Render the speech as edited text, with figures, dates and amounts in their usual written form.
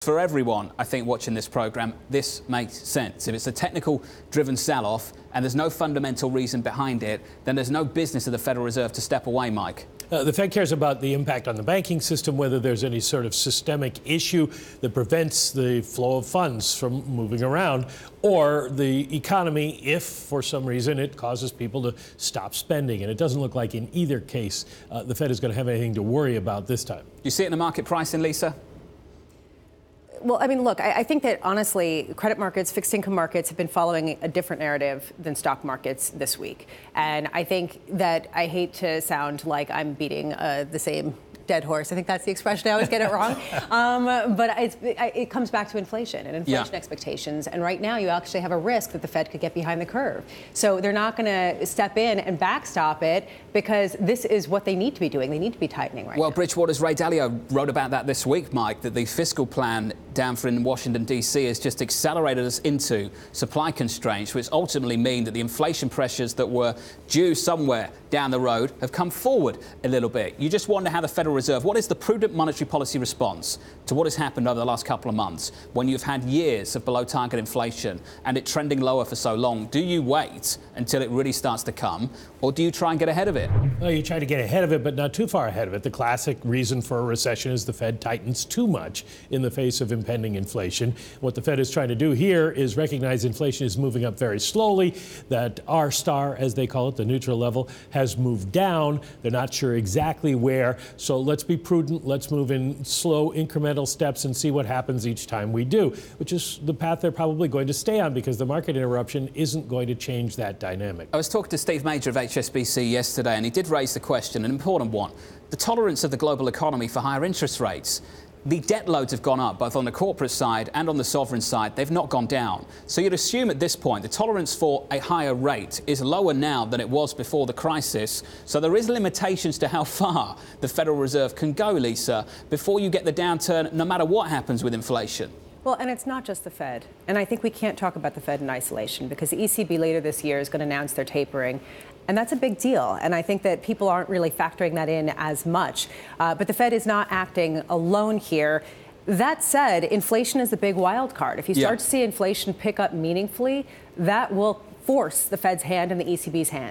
For everyone, I think, watching this program, this makes sense. If it's a technical-driven sell-off and there's no fundamental reason behind it, then there's no business of the Federal Reserve to step away, Mike. The Fed cares about the impact on the banking system, whether there's any sort of systemic issue that prevents the flow of funds from moving around, or the economy if, for some reason, it causes people to stop spending. And it doesn't look like in either case the Fed is going to have anything to worry about this time. You see it in the market pricing, Lisa? Well, I mean, look, I think that, honestly, credit markets, fixed income markets have been following a different narrative than stock markets this week. And I think that I hate to sound like I'm beating the same dead horse. I think that's the expression. I always get it wrong. But it comes back to inflation and inflation expectations. And right now, you actually have a risk that the Fed could get behind the curve. So they're not going to step in and backstop it because this is what they need to be doing. They need to be tightening right now. Well, Bridgewater's Ray Dalio wrote about that this week, Mike, that the fiscal plan down for in Washington, D.C. has just accelerated us into supply constraints, which ultimately mean that the inflation pressures that were due somewhere down the road have come forward a little bit. You just wonder how the Federal Reserve, what is the prudent monetary policy response to what has happened over the last couple of months when you've had years of below target inflation and it trending lower for so long? Do you wait until it really starts to come, or do you try and get ahead of it? Well, you try to get ahead of it, but not too far ahead of it. The classic reason for a recession is the Fed tightens too much in the face of impending inflation. What the Fed is trying to do here is recognize inflation is moving up very slowly, that R star, as they call it, the neutral level, has moved down. They're not sure exactly where. So let's be prudent. Let's move in slow incremental steps and see what happens each time we do, which is the path they're probably going to stay on because the market interruption isn't going to change that dynamic. I was talking to Steve Major of HSBC yesterday, and he did raise the question, an important one, the tolerance of the global economy for higher interest rates. The debt loads have gone up, both on the corporate side and on the sovereign side. They've not gone down. So you'd assume at this point the tolerance for a higher rate is lower now than it was before the crisis. So there is limitations to how far the Federal Reserve can go, Lisa, before you get the downturn, no matter what happens with inflation. Well, and it's not just the Fed. And I think we can't talk about the Fed in isolation because the ECB later this year is going to announce their tapering. And that's a big deal. And I think that people aren't really factoring that in as much. But the Fed is not acting alone here. That said, inflation is the big wild card. If you start to see inflation pick up meaningfully, that will force the Fed's hand and the ECB's hand.